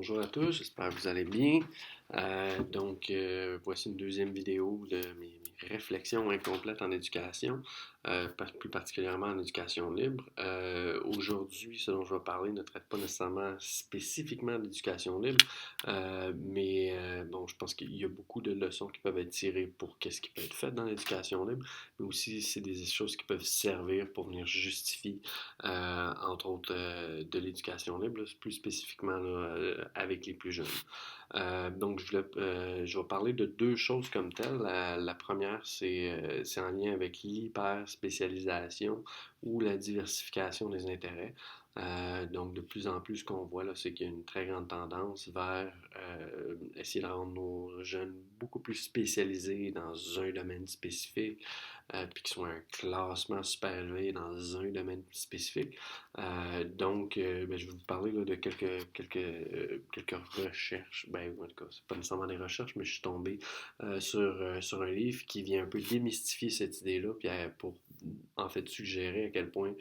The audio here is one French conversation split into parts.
Bonjour à tous, j'espère que vous allez bien. Voici une deuxième vidéo de mes réflexions incomplètes en éducation, plus particulièrement en éducation libre. Aujourd'hui, ce dont je vais parler ne traite pas nécessairement spécifiquement d'éducation libre, je pense qu'il y a beaucoup de leçons qui peuvent être tirées pour qu'est-ce qui peut être fait dans l'éducation libre, mais aussi c'est des choses qui peuvent servir pour venir justifier, entre autres, de l'éducation libre, là, plus spécifiquement là, avec les plus jeunes. Je vais parler de deux choses comme telles. La première, c'est en lien avec l'hyper-spécialisation ou la diversification des intérêts. Donc, de plus en plus, ce qu'on voit là, c'est qu'il y a une très grande tendance vers essayer de rendre nos jeunes beaucoup plus spécialisés dans un domaine spécifique, puis qu'ils soient un classement super élevé dans un domaine spécifique. Je vais vous parler là, de quelques recherches. En tout cas, c'est pas nécessairement des recherches, mais je suis tombé sur un livre qui vient un peu démystifier cette idée-là, puis pour en fait suggérer à quel point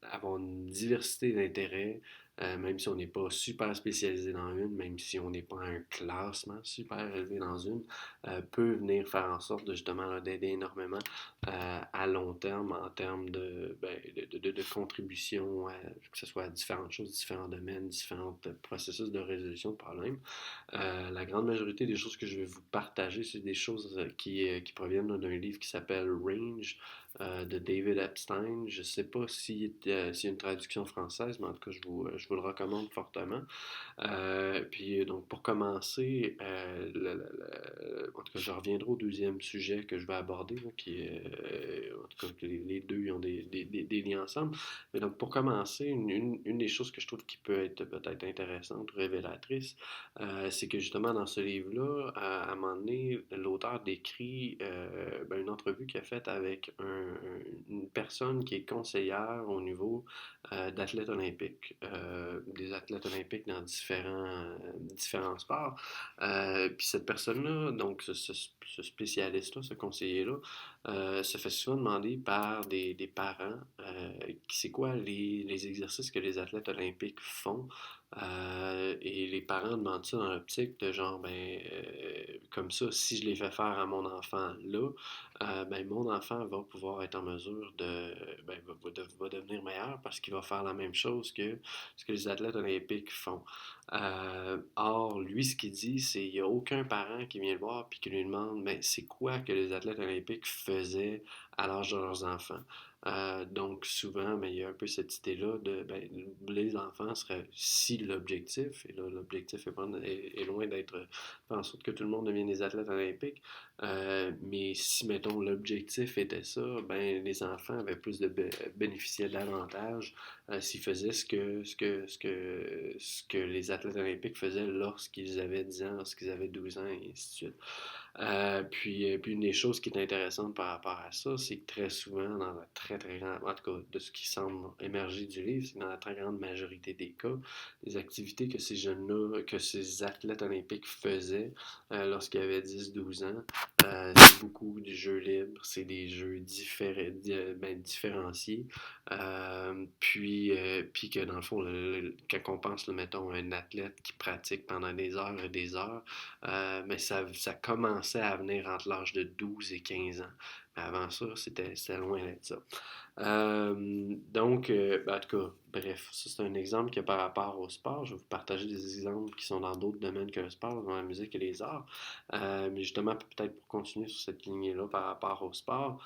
avoir une diversité d'intérêts, même si on n'est pas super spécialisé dans une, même si on n'est pas un classement super élevé dans une, peut venir faire en sorte de justement d'aider énormément à long terme en termes de contribution, que ce soit à différentes choses, différents domaines, différents processus de résolution de problèmes. La grande majorité des choses que je vais vous partager, c'est des choses qui proviennent d'un livre qui s'appelle Range de David Epstein. Je ne sais pas s'il y a une traduction française, mais en tout cas, je vous le recommande fortement. Donc, pour commencer, en tout cas, je reviendrai au deuxième sujet que je vais aborder, là, qui est, en tout cas, que les deux ont des liens ensemble. Mais donc, pour commencer, une des choses que je trouve qui peut être peut-être intéressante ou révélatrice, c'est que justement, dans ce livre-là, à un moment donné, l'auteur décrit une entrevue qu'il a faite avec une personne qui est conseillère au niveau d'athlètes olympiques, des athlètes olympiques dans différents sports. Puis cette personne-là, donc ce spécialiste-là, ce conseiller-là, se fait souvent demander par des parents c'est quoi les exercices que les athlètes olympiques font. Et les parents demandent ça dans l'optique de genre, comme ça, si je les fais faire à mon enfant là, mon enfant va pouvoir être en mesure va devenir meilleur parce qu'il va faire la même chose que ce que les athlètes olympiques font. Or, lui, ce qu'il dit, c'est qu'il n'y a aucun parent qui vient le voir et qui lui demande, c'est quoi que les athlètes olympiques faisaient à l'âge de leurs enfants. Donc souvent, il y a un peu cette idée-là de les enfants seraient, si l'objectif, et là l'objectif est loin d'être faire en sorte que tout le monde devienne des athlètes olympiques, mais si mettons l'objectif était ça, les enfants avaient plus bénéficiaient davantage s'ils faisaient ce que les athlètes olympiques faisaient lorsqu'ils avaient 10 ans, lorsqu'ils avaient 12 ans, et ainsi de suite. Puis une des choses qui est intéressante par rapport à ça, c'est que très souvent, dans la très très grande, en tout cas de ce qui semble émerger du livre, c'est que dans la très grande majorité des cas, les activités que ces jeunes-là, que ces athlètes olympiques faisaient lorsqu'ils avaient 10-12 ans, c'est beaucoup du jeu libre, c'est des jeux différenciés, puis que dans le fond, quand on pense, mettons, à un athlète qui pratique pendant des heures et des heures, mais ça commençait à venir entre l'âge de 12 et 15 ans. Mais avant ça, c'était loin d'être ça. En tout cas, bref, ça c'est un exemple qui est par rapport au sport. Je vais vous partager des exemples qui sont dans d'autres domaines que le sport, dans la musique et les arts. Mais justement, peut-être pour continuer sur cette lignée-là par rapport au sport,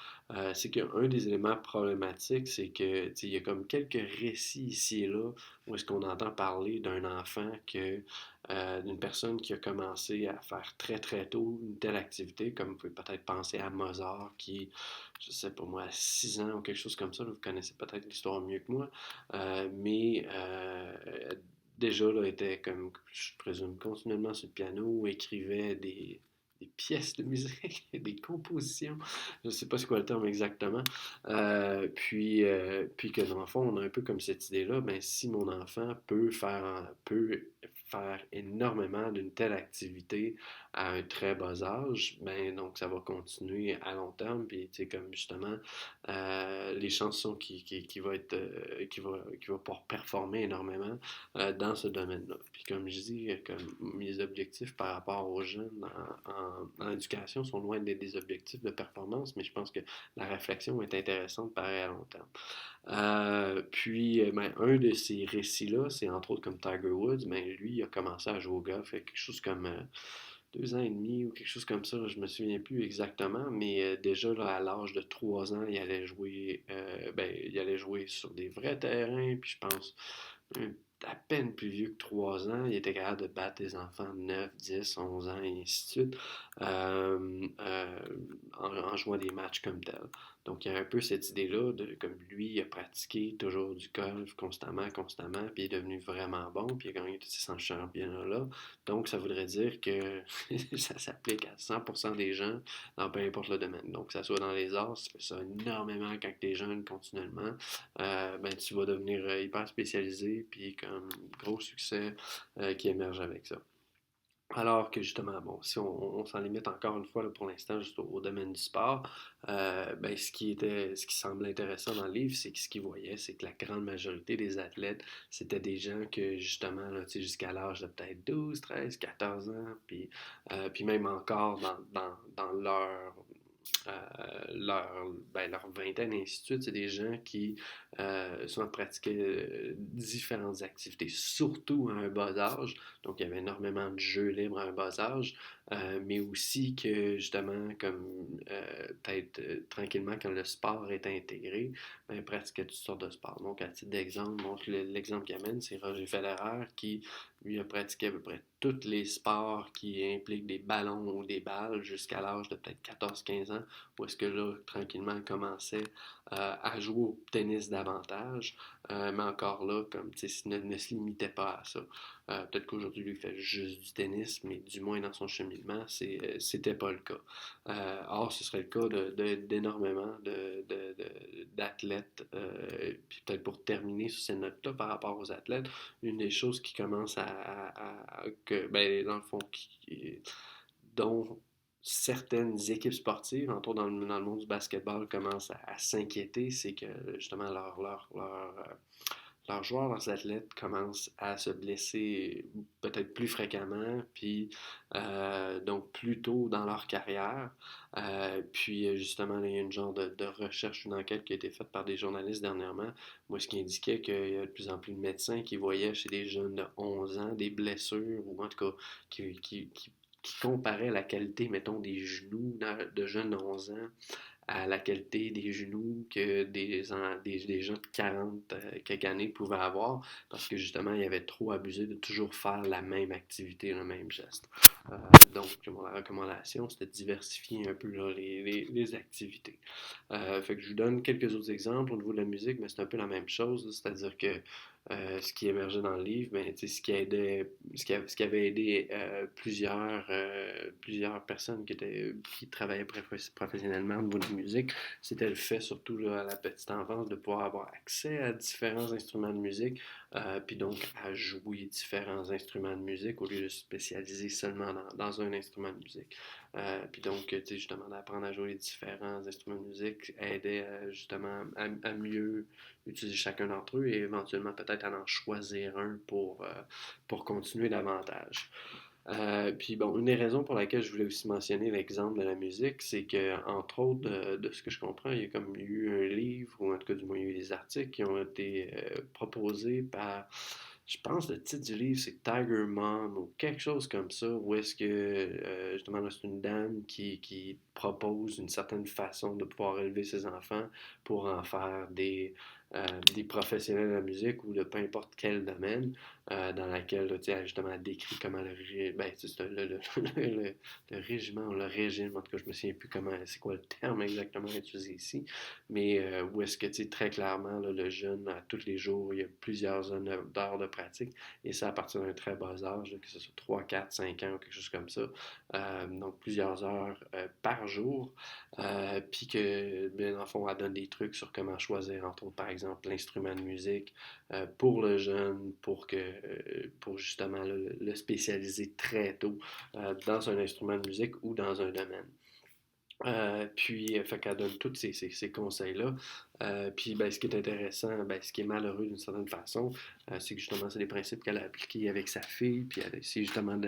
c'est qu'un des éléments problématiques, c'est que il y a comme quelques récits ici et là où est-ce qu'on entend parler d'un enfant d'une personne qui a commencé à faire très très tôt une telle activité, comme vous pouvez peut-être penser à Mozart qui, je sais pas moi, à 6 ans ou quelque chose comme ça, là, vous connaissez peut-être l'histoire mieux que moi, déjà là, était comme, je présume, continuellement sur le piano, écrivait des pièces de musique, des compositions, je ne sais pas c'est quoi le terme exactement, puis que dans le fond, on a un peu comme cette idée-là, si mon enfant peut faire énormément d'une telle activité à un très bas âge, ben donc ça va continuer à long terme, puis tu sais, comme justement, les chances sont qu'il va être, qu'il va pouvoir performer énormément dans ce domaine-là. Puis comme je dis, comme mes objectifs par rapport aux jeunes en éducation sont loin d'être des objectifs de performance, mais je pense que la réflexion est intéressante pareil à long terme. Puis, ben, un de ces récits-là, c'est entre autres comme Tiger Woods, ben, lui, il a commencé à jouer au golf, quelque chose comme 2 ans et demi ou quelque chose comme ça, je me souviens plus exactement, mais déjà là, à l'âge de 3 ans, il allait jouer sur des vrais terrains, puis je pense un- à peine plus vieux que 3 ans, il était capable de battre des enfants de 9, 10, 11 ans et ainsi de suite, en jouant des matchs comme tel. Donc il y a un peu cette idée-là de comme lui, il a pratiqué toujours du golf constamment, puis il est devenu vraiment bon, puis il a gagné tous ces championnats-là. Donc ça voudrait dire que ça s'applique à 100% des gens dans peu importe le domaine. Donc que ça soit dans les arts, tu fais ça énormément quand tu es jeune continuellement, ben, tu vas devenir hyper spécialisé, puis comme gros succès qui émerge avec ça. Alors que justement, bon, si on s'en limite encore une fois là, pour l'instant juste au domaine du sport, ben, ce qui semble intéressant dans le livre, c'est que ce qu'il voyait, c'est que la grande majorité des athlètes, c'était des gens que justement, là, tu sais, jusqu'à l'âge de peut-être 12, 13, 14 ans, puis même encore dans leur vingtaine, et ainsi de suite, c'est des gens qui souvent pratiquaient différentes activités, surtout à un bas âge. Donc, il y avait énormément de jeux libres à un bas âge, mais aussi que, justement, comme peut-être tranquillement, quand le sport est intégré, ben, pratiquait toutes sortes de sports. Donc, à titre d'exemple, donc, l'exemple qu'il amène, c'est Roger Federer qui, lui, a pratiqué à peu près tous les sports qui impliquent des ballons ou des balles jusqu'à l'âge de peut-être 14-15 ans, où est-ce que là, tranquillement, il commençait à jouer au tennis davantage. Mais encore là, comme tu sais, ne se limitait pas à ça. Peut-être qu'aujourd'hui, lui, il fait juste du tennis, mais du moins dans son cheminement, c'était pas le cas. Or, ce serait le cas d'énormément d'athlètes. Puis peut-être pour terminer sur ces notes-là par rapport aux athlètes, une des choses qui commence que, ben, dans le fond, dont certaines équipes sportives, entre autres dans le monde du basketball, commencent à s'inquiéter, c'est que justement leurs joueurs, leurs athlètes commencent à se blesser peut-être plus fréquemment, puis donc plus tôt dans leur carrière. Puis justement, il y a une genre de recherche, une enquête qui a été faite par des journalistes dernièrement, moi, ce qui indiquait qu'il y a de plus en plus de médecins qui voyaient chez des jeunes de 11 ans des blessures, ou en tout cas qui comparaient la qualité, mettons, des genoux de jeunes de 11 ans à la qualité des genoux que des gens de 40 quelques années pouvaient avoir, parce que justement, ils avaient trop abusé de toujours faire la même activité, le même geste. Euh, donc, la recommandation, c'était de diversifier un peu là, les activités. Fait que je vous donne quelques autres exemples au niveau de la musique, mais c'est un peu la même chose, c'est-à-dire que ce qui émergeait dans le livre, ben, ce qui avait aidé plusieurs personnes qui travaillaient professionnellement au niveau de la musique, c'était le fait, surtout là, à la petite enfance, de pouvoir avoir accès à différents instruments de musique, puis donc à jouer différents instruments de musique au lieu de se spécialiser seulement dans un instrument de musique. Puis donc, tu sais, justement, d'apprendre à jouer les différents instruments de musique aidait justement à mieux utiliser chacun d'entre eux et éventuellement peut-être à en choisir un pour continuer davantage. Puis bon, une des raisons pour laquelle je voulais aussi mentionner l'exemple de la musique, c'est que, entre autres, de ce que je comprends, il y a comme eu un livre, ou en tout cas du moins il y a eu des articles qui ont été proposés par, je pense le titre du livre c'est Tiger Mom ou quelque chose comme ça, où est-ce que justement là, c'est une dame qui propose une certaine façon de pouvoir élever ses enfants pour en faire des professionnels de la musique ou de peu importe quel domaine dans laquelle là, elle justement décrit comment ben, le régiment ou le régime, en tout cas je me souviens plus comment c'est quoi le terme exactement utilisé ici, mais où est-ce que très clairement là, le jeune à tous les jours il y a plusieurs d'heures de pratique et ça à partir d'un très bas âge, là, que ce soit 3 4 5 ans ou quelque chose comme ça, donc plusieurs heures par jour, puis que bien en fond elle donne des trucs sur comment choisir entre autres par exemple l'instrument de musique pour le jeune, pour que pour justement là, le spécialiser très tôt dans un instrument de musique ou dans un domaine. Fait qu'elle donne tous ces conseils-là. Puis, ben, ce qui est intéressant, ben, ce qui est malheureux d'une certaine façon, c'est que justement, c'est des principes qu'elle a appliqués avec sa fille, puis elle a essayé justement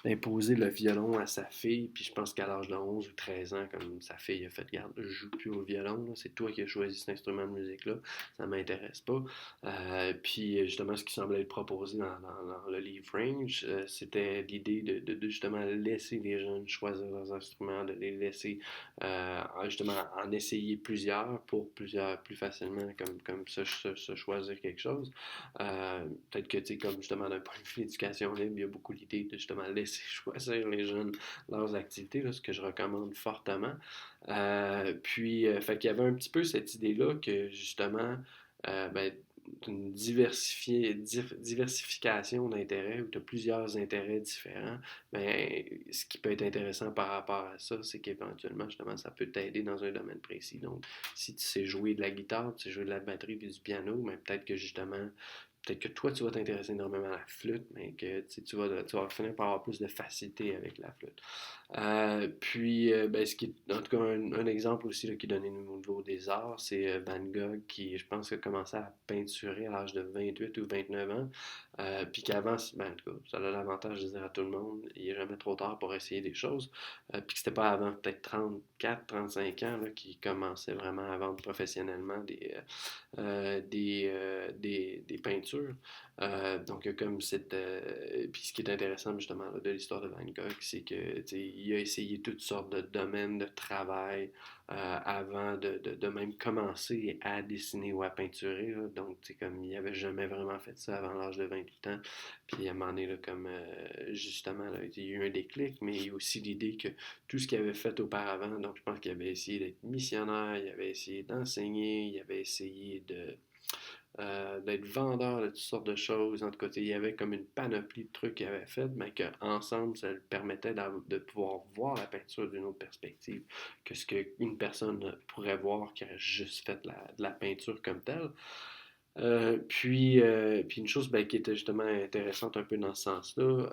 d'imposer le violon à sa fille, puis je pense qu'à l'âge de 11 ou 13 ans, comme sa fille a fait, regarde, je joue plus au violon, là, c'est toi qui as choisi cet instrument de musique-là, ça m'intéresse pas. Puis, justement, ce qui semblait être proposé dans le livre Range, c'était l'idée de justement laisser les jeunes choisir leurs instruments, de les laisser justement en essayer plusieurs pour plus facilement comme se choisir quelque chose. Peut-être que, tu sais, comme justement d'un point de vue d'éducation libre, il y a beaucoup l'idée de justement laisser choisir les jeunes leurs activités, là, ce que je recommande fortement. Fait qu'il y avait un petit peu cette idée-là que justement, ben, une diversification d'intérêts où tu as plusieurs intérêts différents, ben, ce qui peut être intéressant par rapport à ça, c'est qu'éventuellement, justement, ça peut t'aider dans un domaine précis. Donc, si tu sais jouer de la guitare, tu sais jouer de la batterie puis du piano, mais peut-être que toi, tu vas t'intéresser énormément à la flûte, mais que tu vas finir par avoir plus de facilité avec la flûte. Ben, ce qui est, en tout cas, un exemple aussi là, qui est donné au niveau des arts, c'est Van Gogh qui, je pense, a commencé à peinturer à l'âge de 28 ou 29 ans. Puis qu'avant, ben, en tout cas, ça a l'avantage de dire à tout le monde, il n'est jamais trop tard pour essayer des choses. Puis que c'était pas avant peut-être 34, 35 ans là, qu'il commençait vraiment à vendre professionnellement des peintures. Donc, comme cette. Puis, ce qui est intéressant, justement, là, de l'histoire de Van Gogh, c'est que, tu sais, il a essayé toutes sortes de domaines de travail avant de même commencer à dessiner ou à peinturer. Là. Donc, tu sais, comme il n'avait jamais vraiment fait ça avant l'âge de 28 ans. Puis, à un moment donné, là, comme justement, là, il y a eu un déclic, mais il y a aussi l'idée que tout ce qu'il avait fait auparavant, donc je pense qu'il avait essayé d'être missionnaire, il avait essayé d'enseigner, il avait essayé d'être vendeur de toutes sortes de choses. En tout cas, il y avait comme une panoplie de trucs qu'il avait fait, mais qu'ensemble, ça lui permettait de pouvoir voir la peinture d'une autre perspective que ce qu'une personne pourrait voir qui aurait juste fait de la peinture comme telle. Puis une chose ben, qui était justement intéressante un peu dans ce sens-là,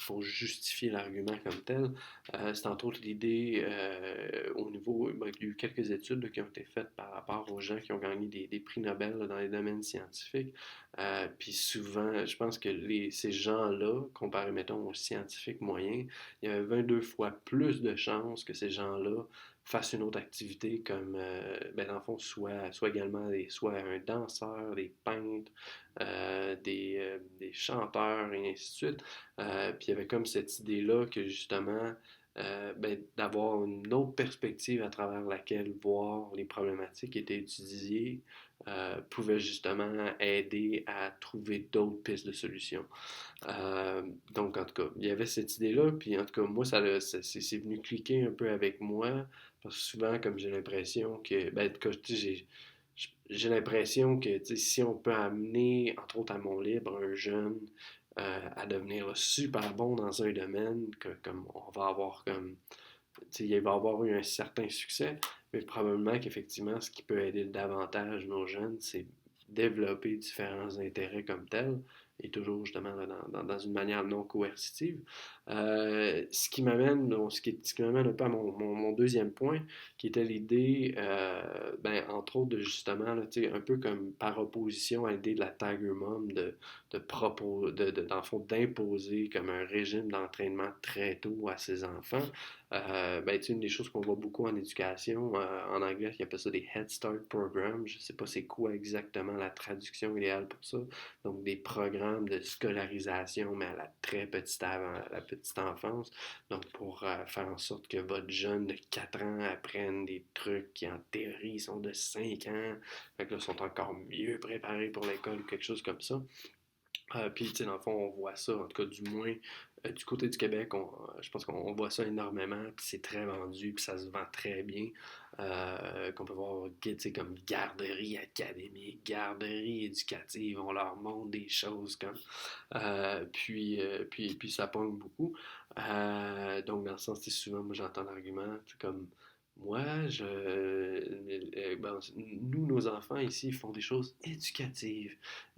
pour justifier l'argument comme tel, c'est entre autres l'idée au niveau, ben, il y a eu quelques études là, qui ont été faites par rapport aux gens qui ont gagné des prix Nobel là, dans les domaines scientifiques. Puis souvent, je pense que ces gens-là, comparé mettons aux scientifiques moyens, il y avait 22 fois plus de chances que ces gens-là fassent une autre activité comme, ben, dans le fond, soit également soit un danseur, des peintres, des chanteurs et ainsi de suite. Puis il y avait comme cette idée-là que justement, ben, d'avoir une autre perspective à travers laquelle voir les problématiques qui étaient étudiées pouvait justement aider à trouver d'autres pistes de solutions. Donc, en tout cas, il y avait cette idée-là, puis en tout cas, moi, c'est venu cliquer un peu avec moi, parce que souvent, comme j'ai l'impression que, ben, en tout cas, j'ai l'impression que, tu sais, si on peut amener, entre autres à mon libre, un jeune à devenir super bon dans un domaine, comme on va avoir comme, tu sais, il va avoir eu un certain succès, mais probablement qu'effectivement, ce qui peut aider davantage nos jeunes, c'est développer différents intérêts comme tels, et toujours justement là, dans une manière non coercitive. Ce qui m'amène un peu à mon deuxième point, qui était l'idée, ben, entre autres, de justement, là, un peu comme par opposition à l'idée de la Tiger Mom, dans le fond, d'imposer comme un régime d'entraînement très tôt à ses enfants. Ben, une des choses qu'on voit beaucoup en éducation, en anglais, ils appellent ça des Head Start Programs. Je ne sais pas c'est quoi exactement la traduction idéale pour ça. Donc, des programmes de scolarisation, mais à la petite enfance. Donc, pour faire en sorte que votre jeune de 4 ans apprenne des trucs qui, en théorie, sont de 5 ans. Fait que là, sont encore mieux préparés pour l'école ou quelque chose comme ça. Puis, tu sais, dans le fond, on voit ça, en tout cas, du moins, du côté du Québec, je pense qu'on voit ça énormément, puis c'est très vendu, puis ça se vend très bien. Qu'on peut voir, tu sais, comme garderie académique, garderie éducative, on leur montre des choses comme. Puis ça pogne beaucoup. Donc, dans le sens, tu sais, souvent, moi, j'entends l'argument, c'est comme. Moi, ben, nous, nos enfants ici, font des choses éducatives.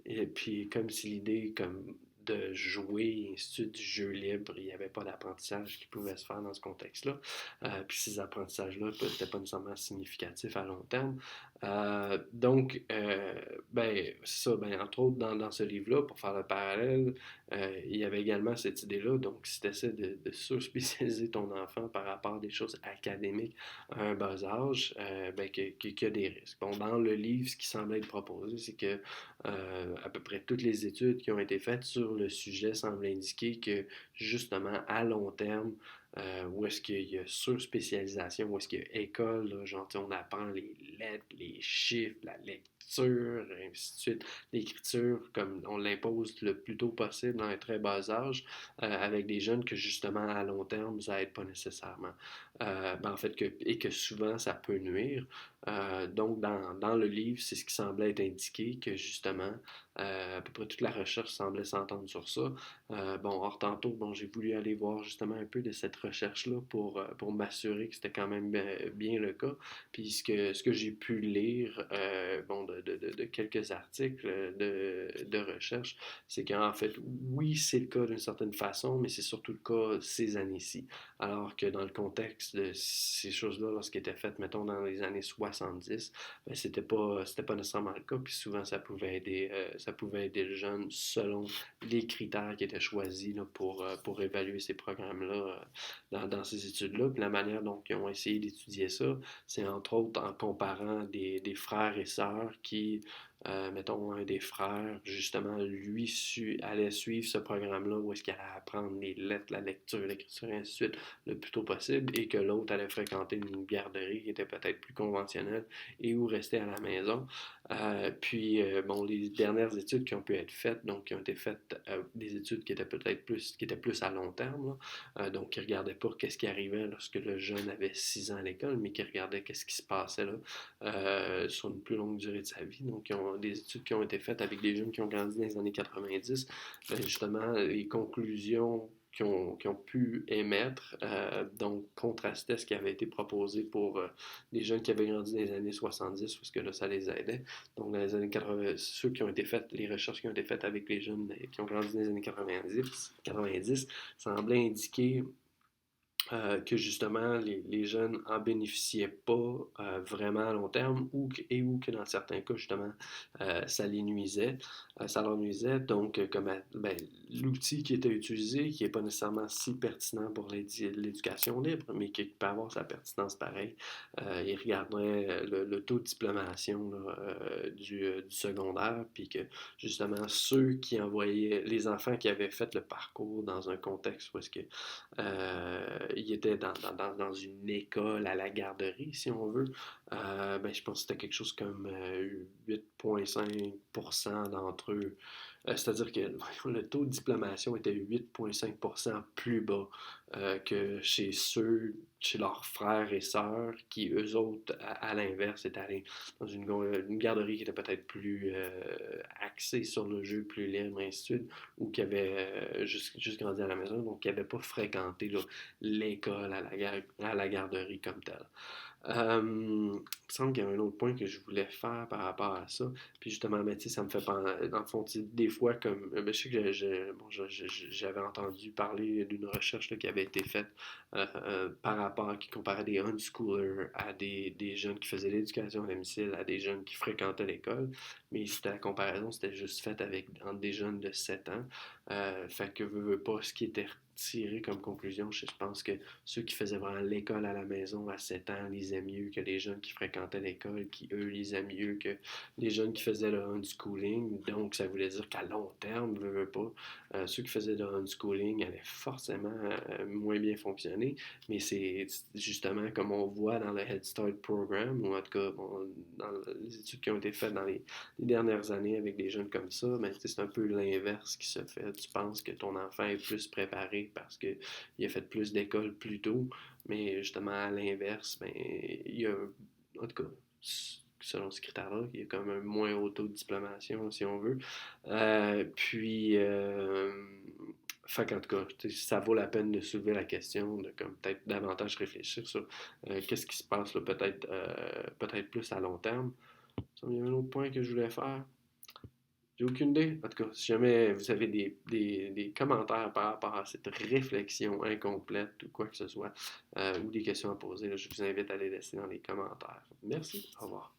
Et puis, comme si l'idée comme de jouer, ainsi de suite, du jeu libre, il n'y avait pas d'apprentissage qui pouvait se faire dans ce contexte-là. Puis ces apprentissages-là n'étaient pas nécessairement significatifs à long terme. Donc, ben, c'est ça, ben, entre autres, dans ce livre-là, pour faire le parallèle, il y avait également cette idée-là. Donc, si tu essaies de surspécialiser ton enfant par rapport à des choses académiques à un bas âge, ben, qu'il y a des risques. Bon, dans le livre, ce qui semblait être proposé, c'est que à peu près toutes les études qui ont été faites sur le sujet semblent indiquer que, justement, à long terme, où est-ce qu'il y a surspécialisation, où est-ce qu'il y a école, là, genre, on apprend les lettres, les chiffres, la lecture, et ainsi de suite, l'écriture, comme on l'impose le plus tôt possible dans un très bas âge, avec des jeunes que, justement, à long terme, ça n'aide pas nécessairement. Ben, en fait, et que souvent, ça peut nuire. Donc, dans le livre, c'est ce qui semblait être indiqué, que justement, à peu près toute la recherche semblait s'entendre sur ça. Bon, or, tantôt, bon, j'ai voulu aller voir justement un peu de cette recherche-là pour m'assurer que c'était quand même bien le cas. Puis ce que j'ai pu lire, bon, de quelques articles de recherche, c'est qu'en fait, oui, c'est le cas d'une certaine façon, mais c'est surtout le cas ces années-ci. Alors que dans le contexte de ces choses-là, lorsqu'elles étaient faites, mettons, dans les années 70, ben, c'était pas nécessairement le cas. Puis souvent, ça pouvait aider le jeune selon les critères qui étaient choisis là, pour évaluer ces programmes-là dans ces études-là. Puis la manière dont ils ont essayé d'étudier ça, c'est entre autres en comparant des frères et sœurs qui, mettons, un des frères, justement, lui allait suivre ce programme-là où est-ce qu'il allait apprendre les lettres, la lecture, l'écriture, et ainsi de suite, le plus tôt possible, et que l'autre allait fréquenter une garderie qui était peut-être plus conventionnelle et où rester à la maison. Puis, bon, les dernières études qui ont pu être faites, donc qui ont été faites, des études qui étaient peut-être qui étaient plus à long terme, là, donc qui regardaient pas qu'est-ce qui arrivait lorsque le jeune avait 6 ans à l'école, mais qui regardaient qu'est-ce qui se passait là sur une plus longue durée de sa vie. Donc, des études qui ont été faites avec des jeunes qui ont grandi dans les années 90, ben, justement, les conclusions qui ont pu émettre, donc contrastaient ce qui avait été proposé pour les jeunes qui avaient grandi dans les années 70, parce que là, ça les aidait. Donc, dans les années 80, ceux qui ont été faites, les recherches qui ont été faites avec les jeunes qui ont grandi dans les années 90 semblaient indiquer que justement les jeunes en bénéficiaient pas vraiment à long terme ou que dans certains cas justement ça les nuisait, ça leur nuisait. Donc comme ben, l'outil qui était utilisé qui n'est pas nécessairement si pertinent pour l'éducation libre, mais qui peut avoir sa pertinence pareil, il regarderait le taux de diplomation là, du secondaire, puis que justement ceux qui envoyaient les enfants qui avaient fait le parcours dans un contexte où est-ce que il était dans une école à la garderie, si on veut. Ben, je pense que c'était quelque chose comme 8,5% d'entre eux. C'est-à-dire que le taux de diplomation était 8,5% plus bas que chez leurs frères et sœurs, qui eux autres, à l'inverse, étaient allés dans une garderie qui était peut-être plus axée sur le jeu, plus libre, et ainsi de suite, ou qui avait juste grandi à la maison, donc qui n'avait pas fréquenté là, l'école à la garderie comme telle. Il me semble qu'il y a un autre point que je voulais faire par rapport à ça. Puis justement, ben, ça me fait penser, dans le fond, des fois, comme, ben, je sais que j'avais entendu parler d'une recherche là, qui avait été faite par rapport, qui comparait des unschoolers à des jeunes qui faisaient l'éducation à domicile, à des jeunes qui fréquentaient l'école. Mais c'était la comparaison, c'était juste faite entre des jeunes de 7 ans. Fait que veux pas, ce qui était tiré comme conclusion, je pense que ceux qui faisaient vraiment l'école à la maison à 7 ans lisaient mieux que les jeunes qui fréquentaient l'école, qui eux lisaient mieux que les jeunes qui faisaient le unschooling. Donc, ça voulait dire qu'à long terme, veux pas, ceux qui faisaient le unschooling allaient forcément moins bien fonctionner. Mais c'est justement comme on voit dans le Head Start Program, ou en tout cas bon, dans les études qui ont été faites dans les dernières années avec des jeunes comme ça, mais c'est un peu l'inverse qui se fait. Tu penses que ton enfant est plus préparé parce qu'il a fait plus d'école plus tôt, mais justement à l'inverse, ben, il y a, en tout cas, selon ce critère-là, il y a quand même un moins haut taux de diplomation, si on veut. Puis, fait qu'en tout cas, ça vaut la peine de soulever la question, de comme peut-être davantage réfléchir sur qu'est-ce qui se passe là, peut-être plus à long terme. Il y a un autre point que je voulais faire. J'ai aucune idée. En tout cas, si jamais vous avez des commentaires par rapport à cette réflexion incomplète ou quoi que ce soit, ou des questions à poser, là, je vous invite à les laisser dans les commentaires. Merci. Au revoir.